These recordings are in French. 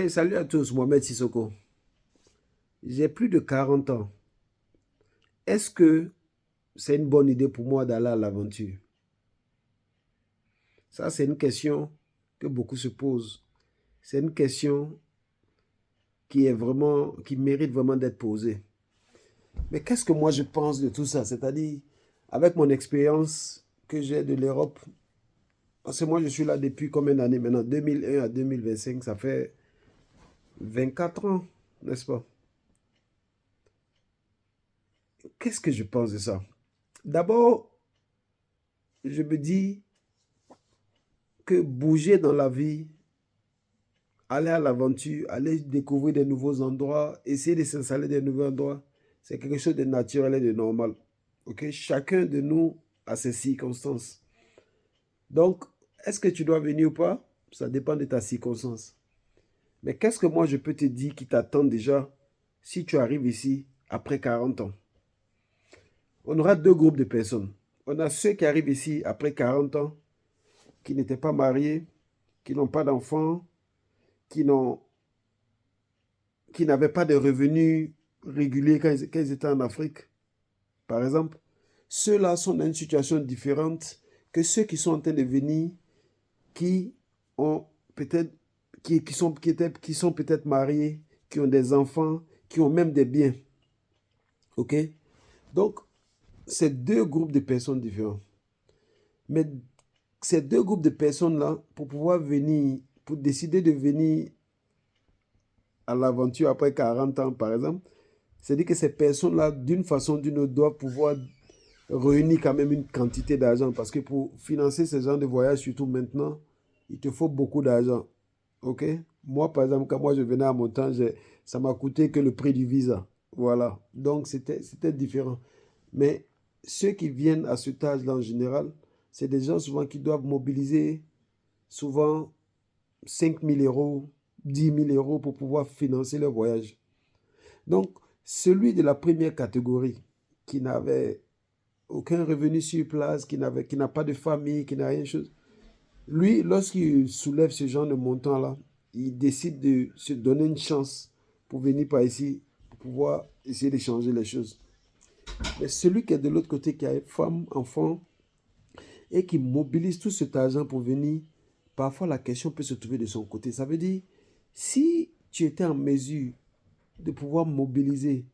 Salut à tous, Mohamed Sissoko. J'ai plus de 40 ans. Est-ce que c'est une bonne idée pour moi d'aller à l'aventure? Ça, c'est une question que beaucoup se posent. C'est une question qui mérite vraiment d'être posée. Mais qu'est-ce que moi je pense de tout ça? C'est-à-dire, avec mon expérience que j'ai de l'Europe, parce que moi je suis là depuis combien d'années maintenant? 2001 à 2025, ça fait 24 ans, n'est-ce pas? Qu'est-ce que je pense de ça? D'abord, je me dis que bouger dans la vie, aller à l'aventure, aller découvrir des nouveaux endroits, essayer de s'installer dans des nouveaux endroits, c'est quelque chose de naturel et de normal. Ok? Chacun de nous a ses circonstances. Donc, est-ce que tu dois venir ou pas? Ça dépend de ta circonstance. Mais qu'est-ce que moi je peux te dire qui t'attend déjà si tu arrives ici après 40 ans? On aura deux groupes de personnes. On a ceux qui arrivent ici après 40 ans, qui n'étaient pas mariés, qui n'ont pas d'enfants, qui n'ont qui n'avaient pas de revenus réguliers quand ils étaient en Afrique, par exemple, ceux-là sont dans une situation différente que ceux qui sont en train de venir, qui ont peut-être, qui sont peut-être mariés, qui ont des enfants, qui ont même des biens. OK? Donc, c'est deux groupes de personnes différents. Mais ces deux groupes de personnes-là, pour pouvoir venir, pour décider de venir à l'aventure après 40 ans, par exemple, c'est-à-dire que ces personnes-là, d'une façon ou d'une autre, doivent pouvoir réunir quand même une quantité d'argent. Parce que pour financer ce genre de voyage, surtout maintenant, il te faut beaucoup d'argent. OK? Moi, par exemple, quand moi je venais à mon temps, ça m'a coûté que le prix du visa. Voilà. Donc, c'était différent. Mais ceux qui viennent à cet âge-là en général, c'est des gens souvent qui doivent mobiliser souvent 5 000 euros, 10 000 euros pour pouvoir financer leur voyage. Donc, celui de la première catégorie qui n'avait aucun revenu sur place, qui n'a pas de famille, qui n'a rien de chose, lui, lorsqu'il soulève ce genre de montant-là, il décide de se donner une chance pour venir par ici, pour pouvoir essayer de changer les choses. Mais celui qui est de l'autre côté, qui a femme, enfant, et qui mobilise tout cet argent pour venir, parfois la question peut se trouver de son côté. Ça veut dire, si tu étais en mesure de pouvoir mobiliser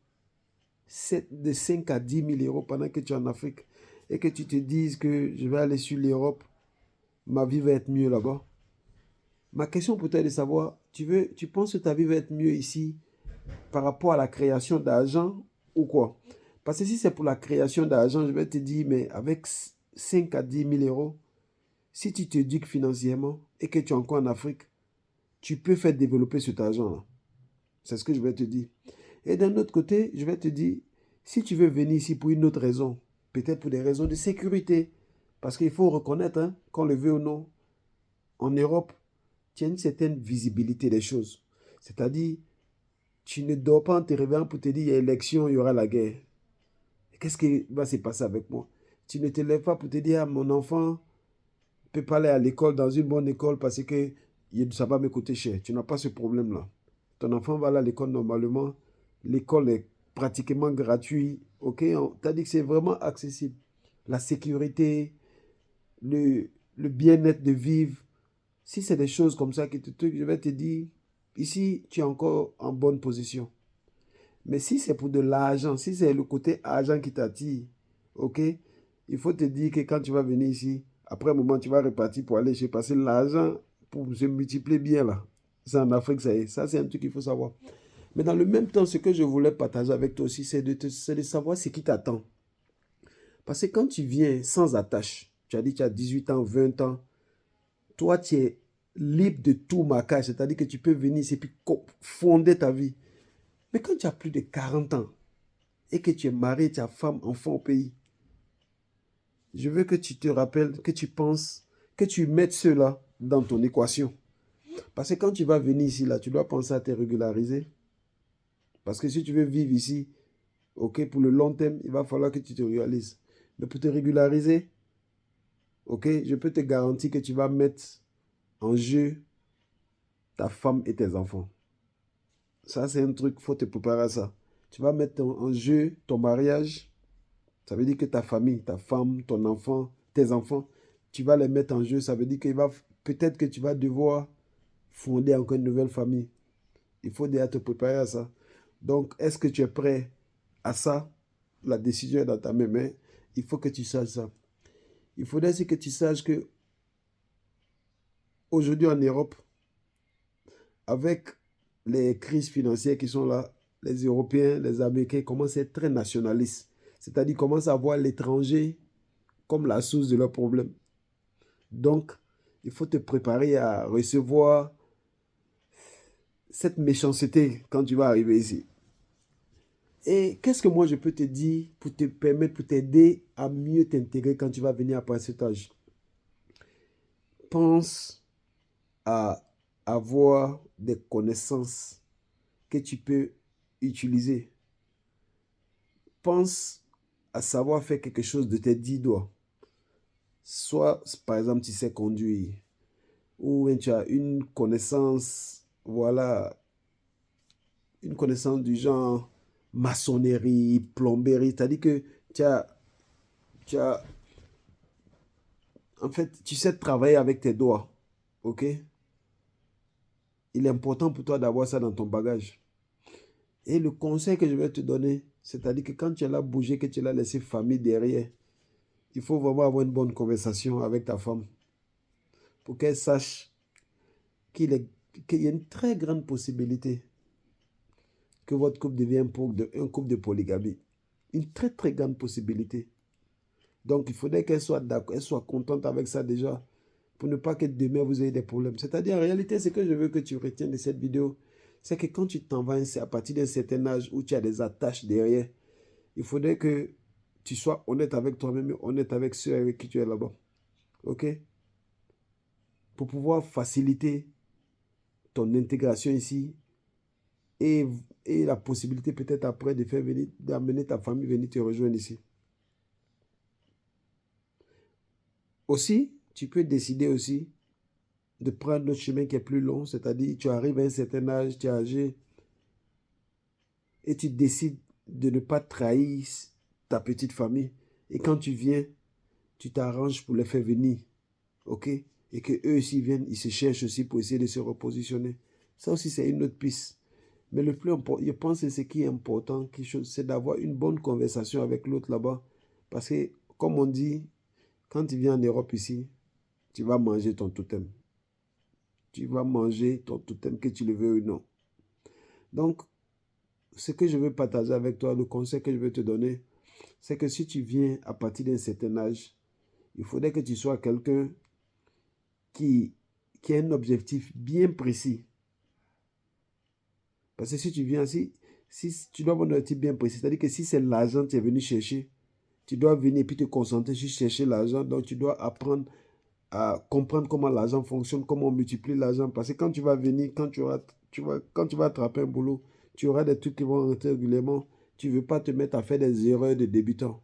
de 5 à 10 000 euros pendant que tu es en Afrique et que tu te dises que je vais aller sur l'Europe, ma vie va être mieux là-bas. Ma question pour toi est de savoir, tu penses que ta vie va être mieux ici par rapport à la création d'argent ou quoi? Parce que si c'est pour la création d'argent, je vais te dire, mais avec 5 à 10 000 euros, si tu t'éduques financièrement et que tu es encore en Afrique, tu peux faire développer cet argent-là. C'est ce que je vais te dire. Et d'un autre côté, je vais te dire, si tu veux venir ici pour une autre raison, peut-être pour des raisons de sécurité, parce qu'il faut reconnaître, hein, qu'on le veut ou non, en Europe, tu as une certaine visibilité des choses. C'est-à-dire, tu ne dors pas en te réveillant pour te dire, il y a élection, il y aura la guerre. Qu'est-ce qui va se passer avec moi? Tu ne te lèves pas pour te dire, ah, mon enfant ne peut pas aller à l'école, dans une bonne école, parce que ça va me coûter cher. Tu n'as pas ce problème-là. Ton enfant va aller à l'école normalement. L'école est pratiquement gratuite. OK? On t'a dit que c'est vraiment accessible. La sécurité, le bien-être de vivre. Si c'est des choses comme ça je vais te dire, ici, tu es encore en bonne position. Mais si c'est pour de l'argent, si c'est le côté argent qui t'attire, OK? Il faut te dire que quand tu vas venir ici, après un moment, tu vas repartir pour aller chez parce que l'argent, pour se multiplier bien là. C'est en Afrique, ça y est. Ça, c'est un truc qu'il faut savoir. Mais dans le même temps, ce que je voulais partager avec toi aussi, c'est de savoir ce qui t'attend. Parce que quand tu viens sans attache, tu as dit que tu as 18 ans, 20 ans, toi, tu es libre de tout marquage, c'est-à-dire que tu peux venir ici et puis fonder ta vie. Mais quand tu as plus de 40 ans et que tu es marié, tu as femme, enfant au pays, je veux que tu te rappelles, que tu penses, que tu mettes cela dans ton équation. Parce que quand tu vas venir ici, là, tu dois penser à te régulariser. Parce que si tu veux vivre ici, ok, pour le long terme, il va falloir que tu te réalises. Mais pour te régulariser, ok, je peux te garantir que tu vas mettre en jeu ta femme et tes enfants. Ça, c'est un truc, il faut te préparer à ça. Tu vas mettre en jeu ton mariage. Ça veut dire que ta famille, ta femme, ton enfant, tes enfants, tu vas les mettre en jeu. Ça veut dire que peut-être que tu vas devoir fonder encore une nouvelle famille. Il faut déjà te préparer à ça. Donc, est-ce que tu es prêt à ça? La décision est dans ta main, mais il faut que tu saches ça. Il faudrait aussi que tu saches que aujourd'hui en Europe, avec les crises financières qui sont là, les Européens, les Américains commencent à être très nationalistes. C'est-à-dire commencent à voir l'étranger comme la source de leurs problèmes. Donc, il faut te préparer à recevoir cette méchanceté quand tu vas arriver ici. Et qu'est-ce que moi je peux te dire pour te permettre, pour t'aider à mieux t'intégrer quand tu vas venir après cet âge? Pense à avoir des connaissances que tu peux utiliser. Pense à savoir faire quelque chose de tes 10 doigts. Soit, par exemple, tu sais conduire, ou tu as une connaissance, voilà, une connaissance du genre maçonnerie, plomberie, c'est-à-dire que tu as, en fait, tu sais travailler avec tes doigts, ok? Il est important pour toi d'avoir ça dans ton bagage. Et le conseil que je vais te donner, c'est-à-dire que quand tu es là bougé, que tu l'as laissé famille derrière, il faut vraiment avoir une bonne conversation avec ta femme pour qu'elle sache qu'il y a une très grande possibilité que votre couple devienne un couple de polygamie. Une très très grande possibilité. Donc il faudrait qu'elle soit d'accord, elle soit contente avec ça déjà, pour ne pas que demain vous ayez des problèmes. C'est-à-dire en réalité, ce que je veux que tu retiennes de cette vidéo, c'est que quand tu t'en vas à partir d'un certain âge où tu as des attaches derrière, il faudrait que tu sois honnête avec toi-même et honnête avec ceux avec qui tu es là-bas. OK? Pour pouvoir faciliter ton intégration ici et, et la possibilité peut-être après de faire venir, d'amener ta famille venir te rejoindre ici. Aussi, tu peux décider aussi de prendre notre chemin qui est plus long, c'est-à-dire tu arrives à un certain âge, tu es âgé, et tu décides de ne pas trahir ta petite famille. Et quand tu viens, tu t'arranges pour les faire venir, ok? Et que eux aussi viennent, ils se cherchent aussi pour essayer de se repositionner. Ça aussi, c'est une autre piste. Mais le plus important, je pense que ce qui est important, c'est d'avoir une bonne conversation avec l'autre là-bas. Parce que, comme on dit, quand tu viens en Europe ici, tu vas manger ton totem. Tu vas manger ton totem, que tu le veux ou non. Donc, ce que je veux partager avec toi, le conseil que je veux te donner, c'est que si tu viens à partir d'un certain âge, il faudrait que tu sois quelqu'un qui a un objectif bien précis. Parce que si tu viens ici, si tu dois avoir un objectif bien précis, c'est-à-dire que si c'est l'argent que tu es venu chercher, tu dois venir et puis te concentrer sur chercher l'argent. Donc, tu dois apprendre à comprendre comment l'argent fonctionne, comment on multiplie l'argent. Parce que quand tu vas venir, quand tu vas attraper un boulot, tu auras des trucs qui vont rentrer régulièrement. Tu ne veux pas te mettre à faire des erreurs de débutant.